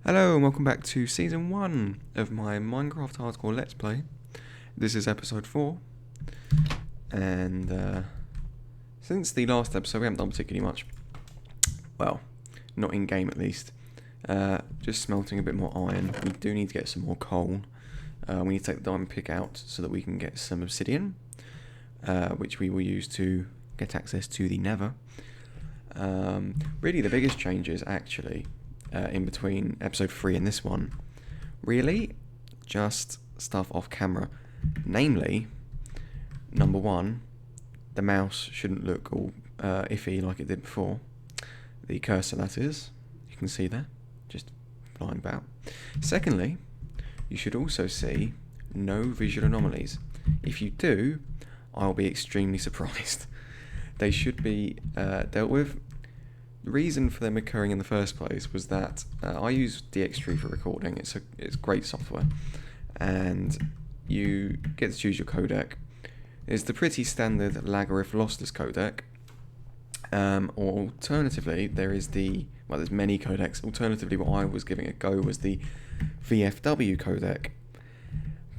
Hello and welcome back to Season 1 of my Minecraft Hardcore Let's Play. This is Episode 4, and since the last episode we haven't done particularly much. Well, not in-game at least. Just smelting a bit more iron. We do need to get some more coal. We need to take the diamond pick out so that we can get some obsidian, which we will use to get access to the nether. Really the biggest changes actually in between episode 3 and this one, really just stuff off camera. Namely, number one, the mouse shouldn't look all iffy like it did before. The cursor, that is, you can see there, just flying about. Secondly, you should also see no visual anomalies. If you do, I'll be extremely surprised. They should be dealt with. The reason for them occurring in the first place was that I use DX3 for recording. It's great software, and you get to choose your codec. It's the pretty standard Lagarith lossless codec, or alternatively there's many codecs. Alternatively, what I was giving a go was the VFW codec.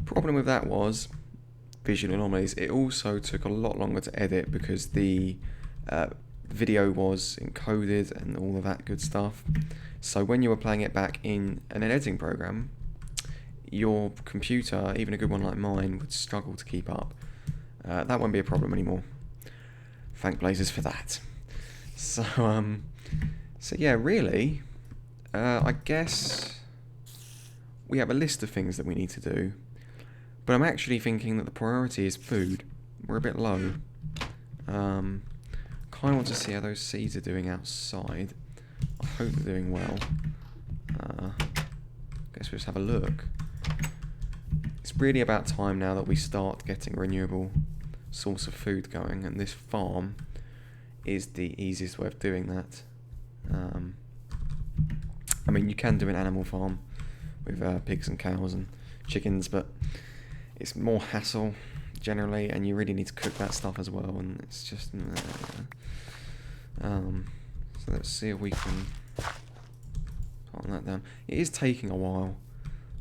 Problem with that was visual anomalies. It also took a lot longer to edit because the video was encoded and all of that good stuff. So when you were playing it back in an editing program, your computer, even a good one like mine, would struggle to keep up. That won't be a problem anymore. Thank Blazers for that. So yeah, really, I guess we have a list of things that we need to do, but I'm actually thinking that the priority is food. We're a bit low. I want to see how those seeds are doing outside. I hope they're doing well. Guess we'll just have a look. It's really about time now that we start getting a renewable source of food going, and this farm is the easiest way of doing that. I mean, you can do an animal farm with pigs and cows and chickens, but it's more hassle generally, and you really need to cook that stuff as well, and it's just so let's see if we can put that down. It is taking a while.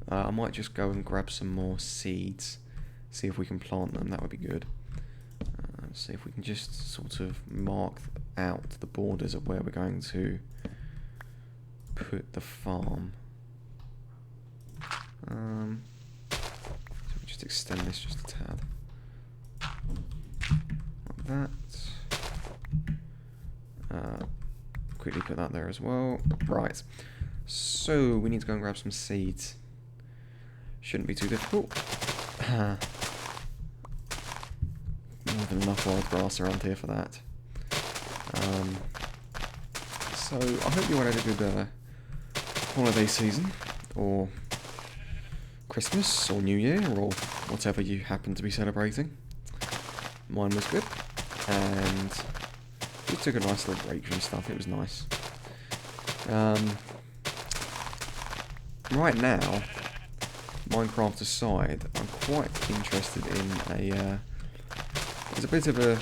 I might just go and grab some more seeds, see if we can plant them. That would be good. See if we can just sort of mark out the borders of where we're going to put the farm. So we'll just extend this just a tad. Like that. Quickly put that there as well. Right. So we need to go and grab some seeds. Shouldn't be too difficult. More than enough wild grass around here for that. So I hope you all had a good holiday season, or Christmas, or New Year, or whatever you happen to be celebrating. Mine was good, and we took a nice little break from stuff. It was nice. Right now, Minecraft aside, I'm quite interested in there's a bit of a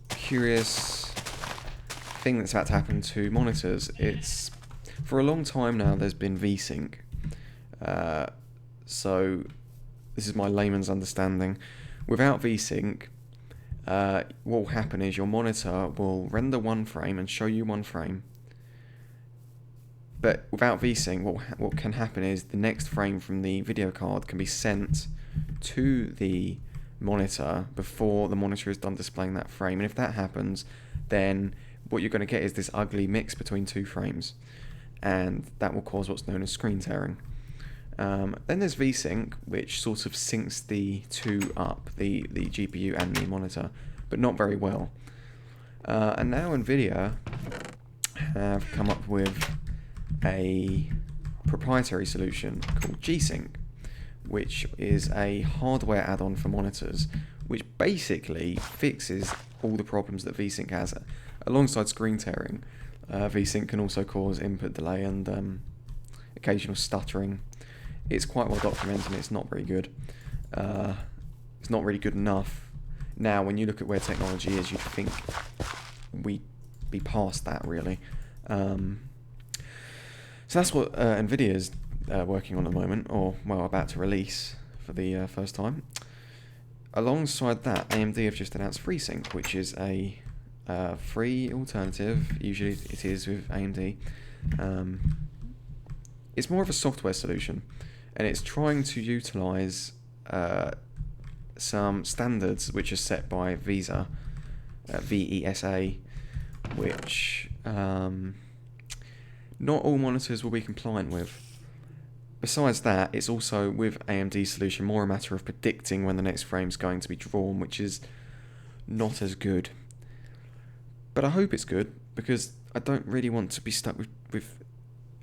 curious thing that's about to happen to monitors. It's, for a long time now, there's been VSync. So this is my layman's understanding. Without VSync, what will happen is your monitor will render one frame and show you one frame. But without VSync, what can happen is the next frame from the video card can be sent to the monitor before the monitor is done displaying that frame. And if that happens, then what you're going to get is this ugly mix between two frames. And that will cause what's known as screen tearing. Then there's VSync, which sort of syncs the two up, the GPU and the monitor, but not very well. And now NVIDIA have come up with a proprietary solution called G-Sync, which is a hardware add-on for monitors, which basically fixes all the problems that VSync has. Alongside screen tearing, VSync can also cause input delay and occasional stuttering. It's quite well documented and it's not very good. It's not really good enough. Now, when you look at where technology is, you'd think we'd be past that, really. So that's what Nvidia's working on at the moment, or well, about to release for the first time. Alongside that, AMD have just announced FreeSync, which is a free alternative. Usually it is with AMD. It's more of a software solution, and it's trying to utilize some standards which are set by VESA, VESA, which not all monitors will be compliant with. Besides that, it's also, with AMD's solution, more a matter of predicting when the next frame's going to be drawn, which is not as good. But I hope it's good, because I don't really want to be stuck with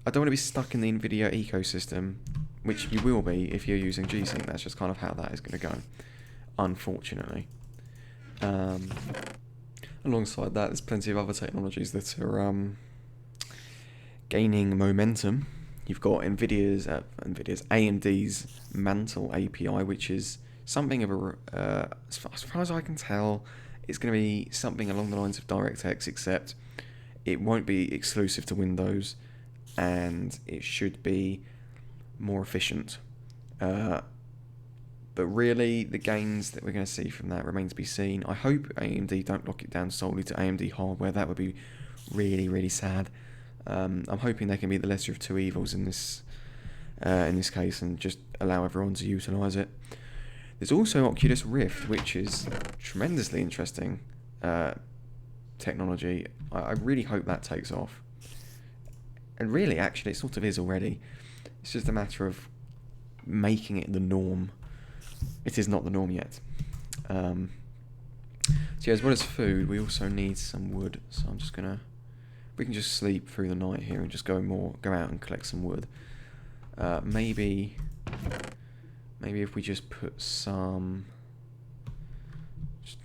I don't want to be stuck in the NVIDIA ecosystem, which you will be if you're using G-Sync. That's just kind of how that is going to go, unfortunately. Alongside that, there's plenty of other technologies that are gaining momentum. You've got AMD's Mantle API, which is something of a, as far as I can tell, it's going to be something along the lines of DirectX, except it won't be exclusive to Windows, and it should be more efficient. But really, the gains that we're going to see from that remain to be seen. I hope AMD don't lock it down solely to AMD hardware. That would be really, really sad. I'm hoping they can be the lesser of two evils in this case, and just allow everyone to utilise it. There's also Oculus Rift, which is tremendously interesting technology. I really hope that takes off. And really, actually, it sort of is already. It's just a matter of making it the norm. It is not the norm yet. So yeah, as well as food, we also need some wood. So I'm just gonna, we can just sleep through the night here and just go out and collect some wood. Maybe if we just put some,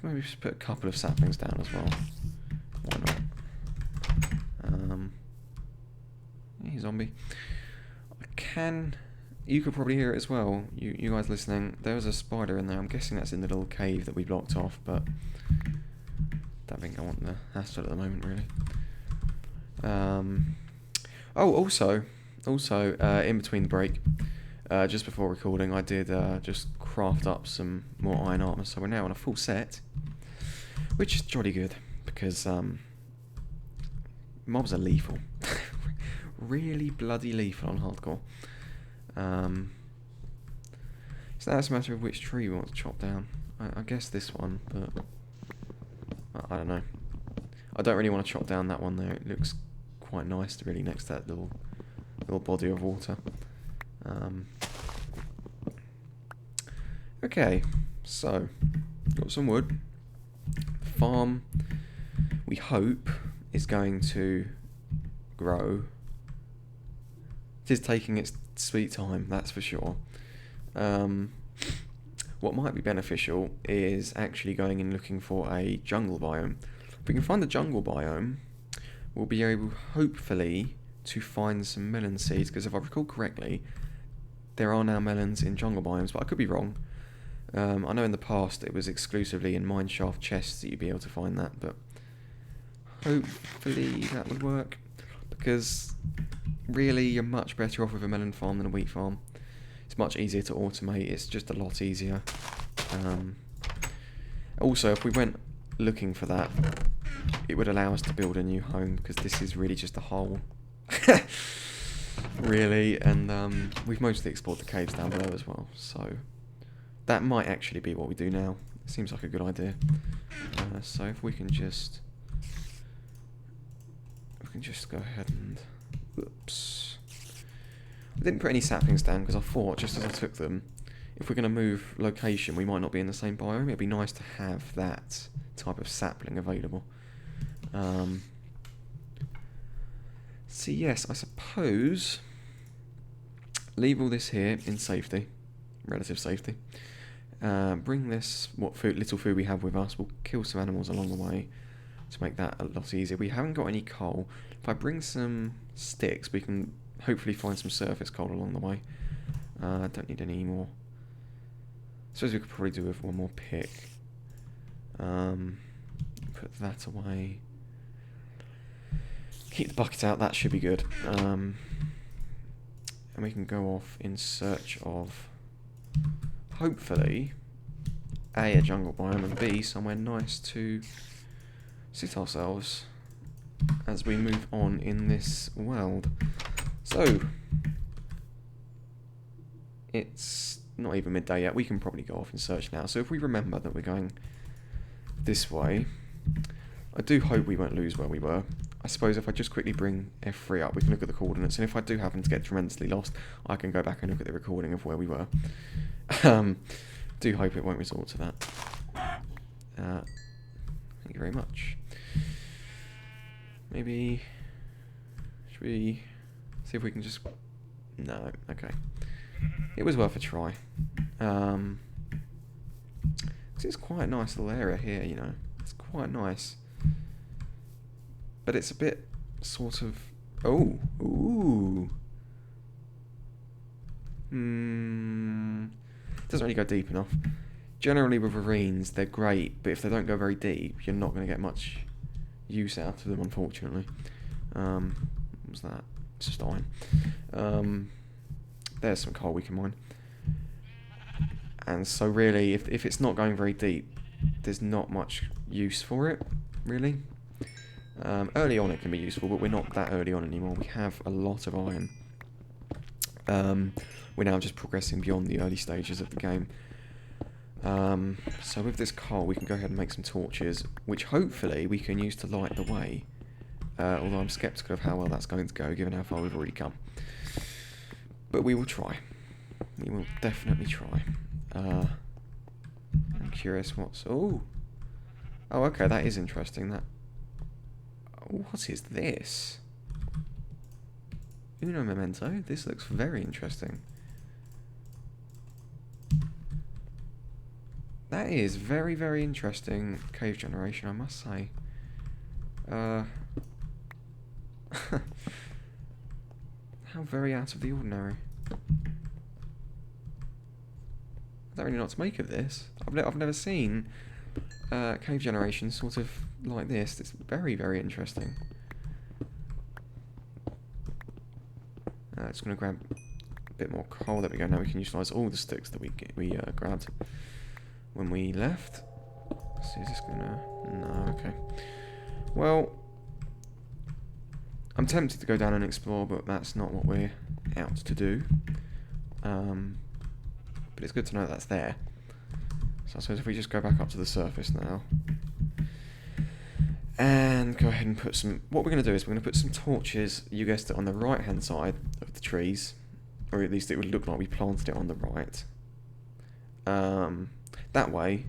maybe just put a couple of saplings down as well. Why not? Hey, zombie. You could probably hear it as well. You guys listening, there was a spider in there. I'm guessing that's in the little cave that we blocked off, but don't think I want the hassle at the moment, really. Also, in between the break, just before recording, I did just craft up some more iron armor, so we're now on a full set, which is jolly good, because mobs are lethal. Really bloody lethal on hardcore. So that's a matter of which tree we want to chop down. I guess this one, but I don't know. I don't really want to chop down that one there. It looks quite nice, really, next to that little body of water. Okay, so got some wood. The farm, we hope, is going to grow. It is taking its sweet time, that's for sure. What might be beneficial is actually going and looking for a jungle biome. If we can find the jungle biome, we'll be able, hopefully, to find some melon seeds, because if I recall correctly, there are now melons in jungle biomes, but I could be wrong. I know in the past it was exclusively in mineshaft chests that you'd be able to find that, but hopefully that would work, because really you're much better off with a melon farm than a wheat farm. It's much easier to automate, it's just a lot easier. Also, if we went looking for that, it would allow us to build a new home, because this is really just a hole. Really, and we've mostly explored the caves down below as well, so that might actually be what we do now. It seems like a good idea. So if we can just go ahead and, oops. I didn't put any saplings down because I thought, just as I took them, if we're going to move location, we might not be in the same biome. It'd be nice to have that type of sapling available. So yes, I suppose leave all this here in safety, relative safety. Bring this, little food we have with us. We'll kill some animals along the way to make that a lot easier. We haven't got any coal. If I bring some sticks, we can hopefully find some surface coal along the way. I don't need any more. I suppose we could probably do with one more pick. Put that away. Keep the bucket out, that should be good. And we can go off in search of, hopefully, A, jungle biome, and B, somewhere nice to sit ourselves as we move on in this world. So, it's not even midday yet. We can probably go off in search now. So if we remember that we're going this way, I do hope we won't lose where we were. I suppose if I just quickly bring F3 up, we can look at the coordinates, and if I do happen to get tremendously lost, I can go back and look at the recording of where we were. Do hope it won't resort to that. Thank you very much. Maybe... should we see if we can just... No, okay. It was worth a try. 'Cause it's quite a nice little area here, you know. It's quite nice. But it's a bit sort of... Oh! Ooh! Doesn't really go deep enough. Generally with ravines, they're great, but if they don't go very deep, you're not going to get much use out of them, unfortunately. What was that? It's just iron. There's some coal we can mine. And so really, if it's not going very deep, there's not much use for it, really. Early on it can be useful, but we're not that early on anymore. We have a lot of iron. We're now just progressing beyond the early stages of the game. So with this coal, we can go ahead and make some torches, which hopefully we can use to light the way. Although I'm sceptical of how well that's going to go, given how far we've already come. But we will try. We will definitely try. I'm curious what's... Oh! Oh, okay, that is interesting. That... What is this? Uno memento? This looks very interesting. That is very, very interesting cave generation, I must say. How very out of the ordinary. I don't really know what to make of this. I've never seen cave generation sort of like this. It's very, very interesting. Just going to grab a bit more coal. There we go. Now we can utilise all the sticks that we grabbed when we left. Let's see, is this gonna... No, okay. Well, I'm tempted to go down and explore, but that's not what we're out to do. But it's good to know that's there. So I suppose if we just go back up to the surface now, and go ahead and put some... What we're going to do is we're going to put some torches, you guessed it, on the right-hand side of the trees. Or at least it would look like we planted it on the right. That way,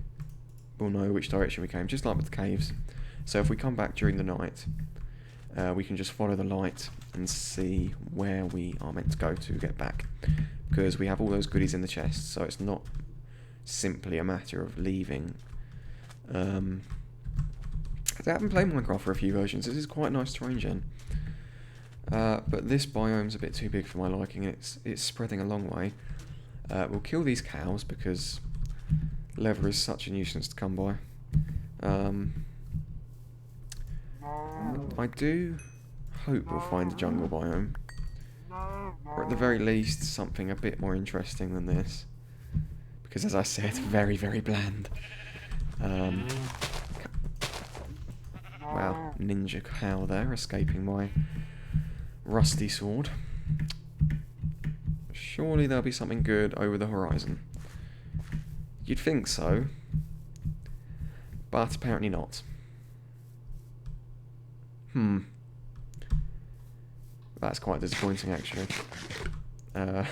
we'll know which direction we came, just like with the caves. So if we come back during the night, we can just follow the light and see where we are meant to go to get back. Because we have all those goodies in the chest, so it's not simply a matter of leaving. I haven't played Minecraft for a few versions. This is quite a nice terrain gen. But this biome's a bit too big for my liking. It's spreading a long way. We'll kill these cows because leather is such a nuisance to come by. I do hope we'll find a jungle biome. Or at the very least, something a bit more interesting than this. Because as I said, very, very bland. Wow, ninja cow there, escaping my rusty sword. Surely there'll be something good over the horizon. You'd think so, but apparently not. That's quite disappointing, actually. That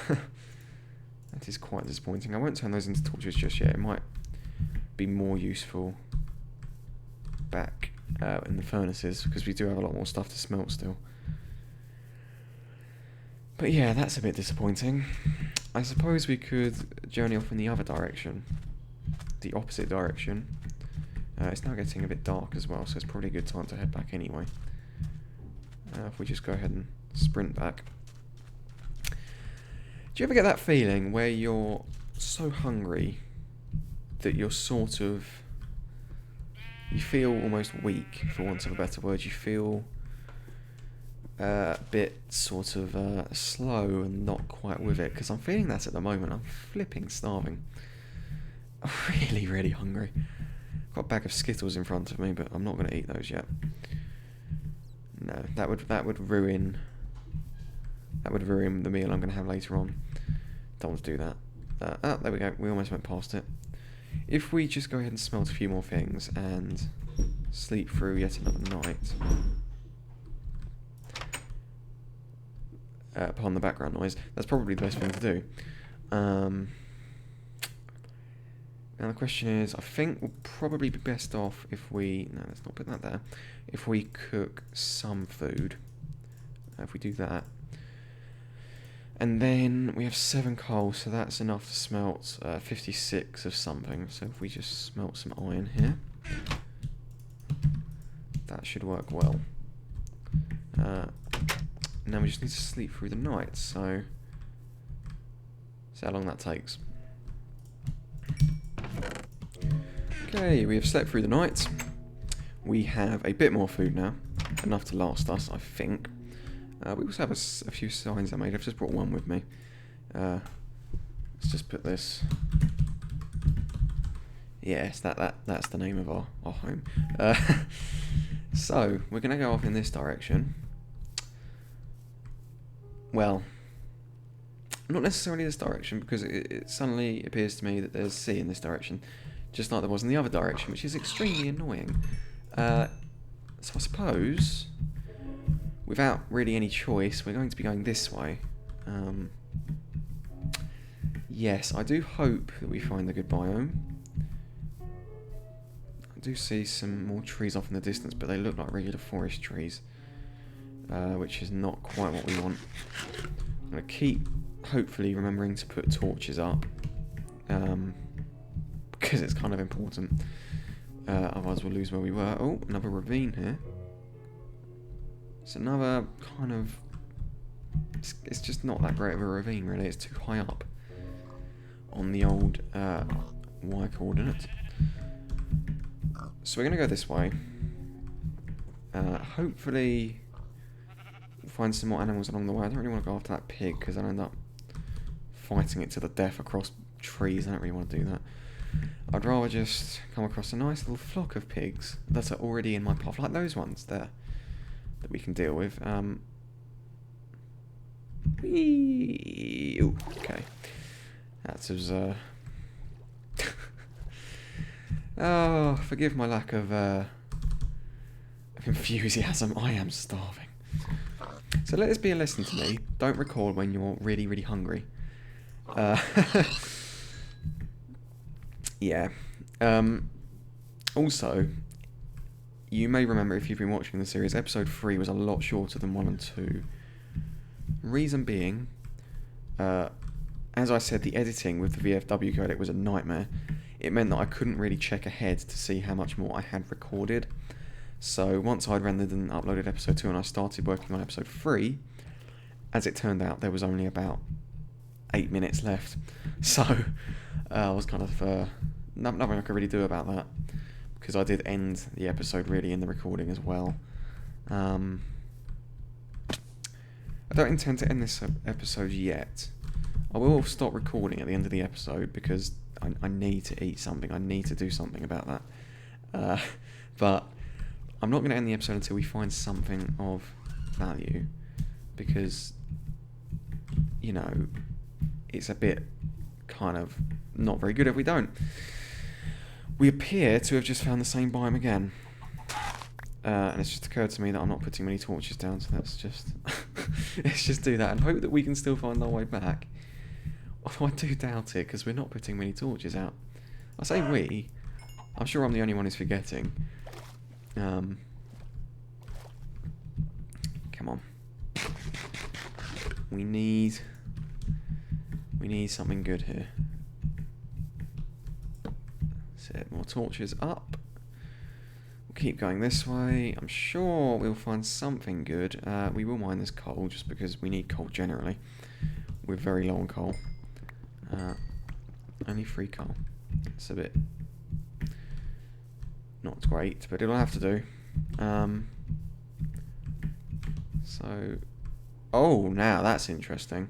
is quite disappointing. I won't turn those into torches just yet. It might be more useful back in the furnaces, because we do have a lot more stuff to smelt still. But yeah, that's a bit disappointing. I suppose we could journey off in the other direction. The opposite direction. It's now getting a bit dark as well, so it's probably a good time to head back anyway. If we just go ahead and sprint back. Do you ever get that feeling where you're so hungry that you're sort of... You feel almost weak, for want of a better word. You feel a bit sort of slow and not quite with it, because I'm feeling that at the moment. I'm flipping starving. I'm really, really hungry. I've got a bag of Skittles in front of me, but I'm not going to eat those yet. No, that would ruin the meal I'm going to have later on. Don't want to do that. There we go. We almost went past it. If we just go ahead and smelt a few more things and sleep through yet another night. Upon the background noise, that's probably the best thing to do. Now the question is, I think we'll probably be best off if we... No, let's not put that there. If we cook some food. If we do that. And then we have 7 coal, so that's enough to smelt 56 of something. So if we just smelt some iron here, that should work well. Now we just need to sleep through the night, so see how long that takes. Okay, we have slept through the night. We have a bit more food now, enough to last us, I think. We also have a few signs I made. I've just brought one with me. Let's just put this. Yes, that's the name of our home. So we're going to go off in this direction. Well, not necessarily this direction, because it suddenly appears to me that there's sea in this direction, just like there was in the other direction, which is extremely annoying. So I suppose, without really any choice, we're going to be going this way. Yes, I do hope that we find the good biome. I do see some more trees off in the distance, but they look like regular forest trees. Which is not quite what we want. I'm going to keep, hopefully, remembering to put torches up. Because it's kind of important. Otherwise we'll lose where we were. Oh, another ravine here. It's another kind of... It's just not that great of a ravine, really. It's too high up on the old Y coordinate. So we're going to go this way. Hopefully... find some more animals along the way. I don't really want to go after that pig because I'll end up fighting it to the death across trees. I don't really want to do that. I'd rather just come across a nice little flock of pigs that are already in my path, like those ones there that we can deal with. Ooh, okay, that's as oh, forgive my lack of enthusiasm. I am starving. So let this be a lesson to me. Don't record when you're really, really hungry. Yeah. Also, you may remember if you've been watching the series, episode 3 was a lot shorter than 1 and 2. Reason being, as I said, the editing with the VFW codec was a nightmare. It meant that I couldn't really check ahead to see how much more I had recorded. So once I'd rendered and uploaded episode 2 and I started working on episode 3, as it turned out, there was only about 8 minutes left. So I was kind of nothing I could really do about that, because I did end the episode really in the recording as well. I don't intend to end this episode yet. I will stop recording at the end of the episode because I need to eat something. I need to do something about that. But I'm not going to end the episode until we find something of value, because, you know, it's a bit kind of not very good if we don't. We appear to have just found the same biome again. And it's just occurred to me that I'm not putting many torches down, so let's just let's just do that and hope that we can still find our way back. Although I do doubt it, because we're not putting many torches out. I say we. I'm sure I'm the only one who's forgetting. Come on. We need something good here. Set more torches up. We'll keep going this way. I'm sure we'll find something good. We will mine this coal just because we need coal generally. We're very low on coal. Only 3 coal. It's a bit not great, but it'll have to do. So, oh, now that's interesting.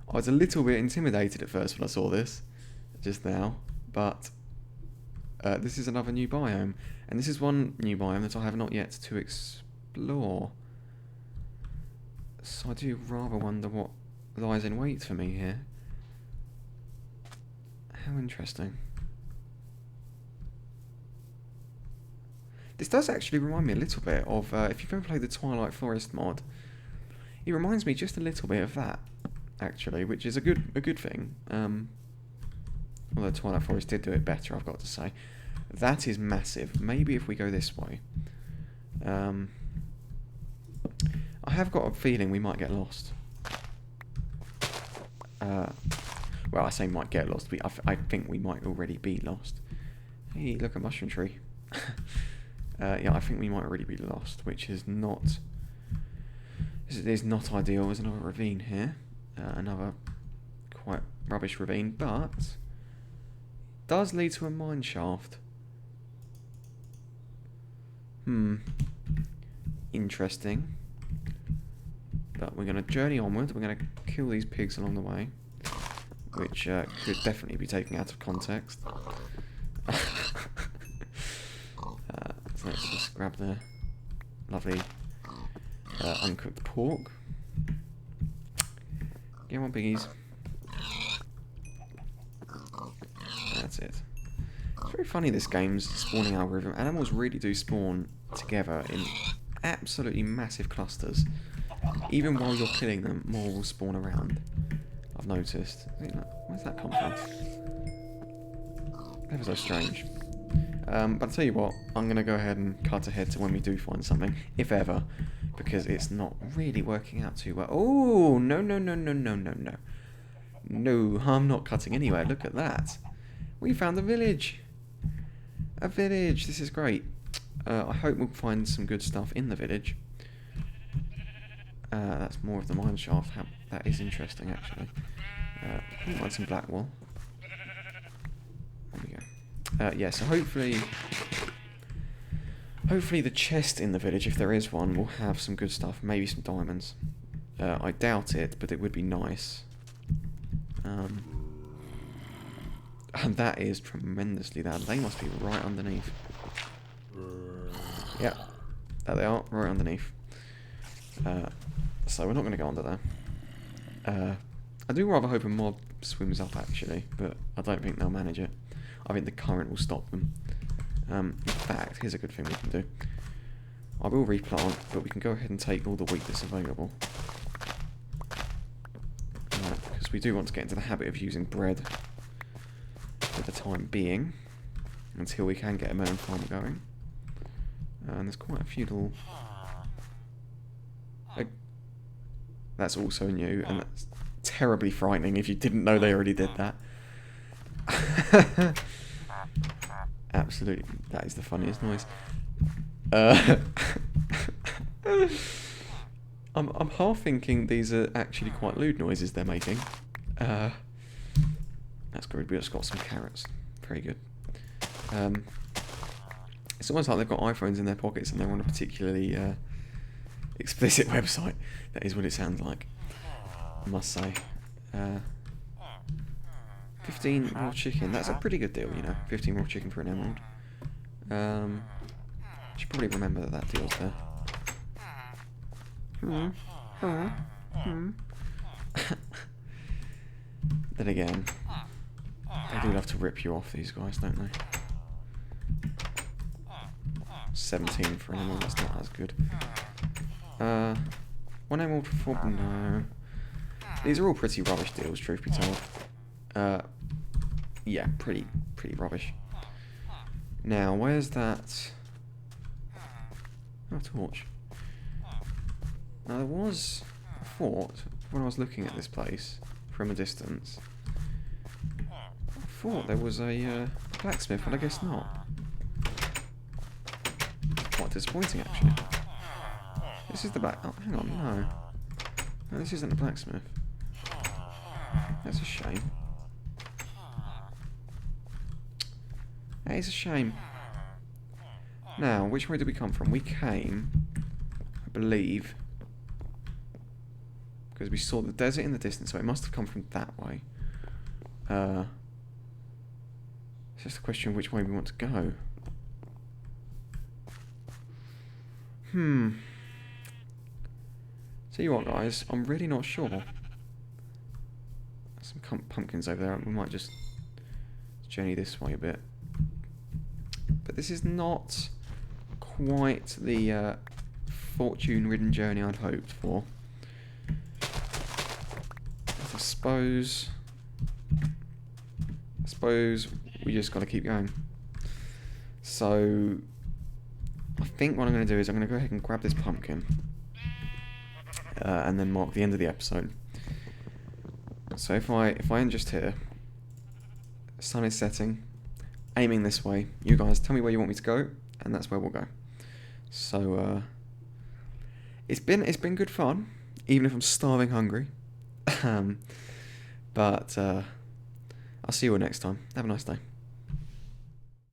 I was a little bit intimidated at first when I saw this, just now, but this is another new biome, and this is one new biome that I have not yet to explore. So I do rather wonder what lies in wait for me here. How interesting. This does actually remind me a little bit of, if you've ever played the Twilight Forest mod, it reminds me just a little bit of that, actually, which is a good thing. Although Twilight Forest did do it better, I've got to say. That is massive. Maybe if we go this way. I have got a feeling we might get lost. Well, I say might get lost. I think we might already be lost. Hey, look, a mushroom tree. Yeah, I think we might already be lost, which is not... It is not ideal. There's another ravine here. Another quite rubbish ravine, but... does lead to a mine shaft. Interesting. But we're going to journey onward. We're going to kill these pigs along the way, which could definitely be taken out of context. So let's just grab the lovely uncooked pork. Get on, piggies. That's it. It's very funny, this game's spawning algorithm. Animals really do spawn together in absolutely massive clusters. Even while you're killing them, more will spawn around. I've noticed. Where's that come from? Ever so strange. But I'll tell you what, I'm going to go ahead and cut ahead to when we do find something, if ever, because it's not really working out too well. Oh, no. No, I'm not cutting anywhere. Look at that. We found a village. A village. This is great. I hope we'll find some good stuff in the village. That's more of the mine shaft. That is interesting, actually. We'll find some black wool. There we go. Yeah, so hopefully the chest in the village, if there is one, will have some good stuff. Maybe some diamonds. I doubt it, but it would be nice. And that is tremendously loud. They must be right underneath. Yeah, there they are, right underneath. So we're not going to go under there. I do rather hope a mob swims up, actually, but I don't think they'll manage it. I think the current will stop them. In fact, here's a good thing we can do. I will replant, but we can go ahead and take all the wheat that's available. Because we do want to get into the habit of using bread for the time being, until we can get a melon farm going. And there's quite a few little... That's also new, and that's terribly frightening if you didn't know they already did that. Absolutely, that is the funniest noise. I'm half thinking these are actually quite lewd noises they're making. That's good. We just got some carrots. Very good. It's almost like they've got iPhones in their pockets and they're on a particularly explicit website. That is what it sounds like, I must say. 15 raw chicken. That's a pretty good deal, you know. 15 raw chicken for an emerald. Should probably remember that deal's there. Then again, they do love to rip you off, these guys, don't they? 17 for an emerald, that's not as good. 1 emerald for 4... No. These are all pretty rubbish deals, truth be told. Yeah, pretty rubbish. Now, where's that... Oh, torch. Now, there was... I thought, when I was looking at this place from a distance, I thought there was a blacksmith, but I guess not. Quite disappointing, actually. This is the black... Oh, hang on, no. No, this isn't a blacksmith. That's a shame. That is a shame. Now, which way did we come from? We came, I believe, because we saw the desert in the distance, so it must have come from that way. It's just a question of which way we want to go. Tell you what, guys, I'm really not sure. There's some pumpkins over there. We might just journey this way a bit. But this is not quite the fortune-ridden journey I'd hoped for. I suppose we just got to keep going. So I think what I'm going to do is I'm going to go ahead and grab this pumpkin and then mark the end of the episode. So if I end just here, the sun is setting, aiming this way. You guys tell me where you want me to go, and that's where we'll go. So it's been good fun, even if I'm starving hungry. But I'll see you all next time. Have a nice day.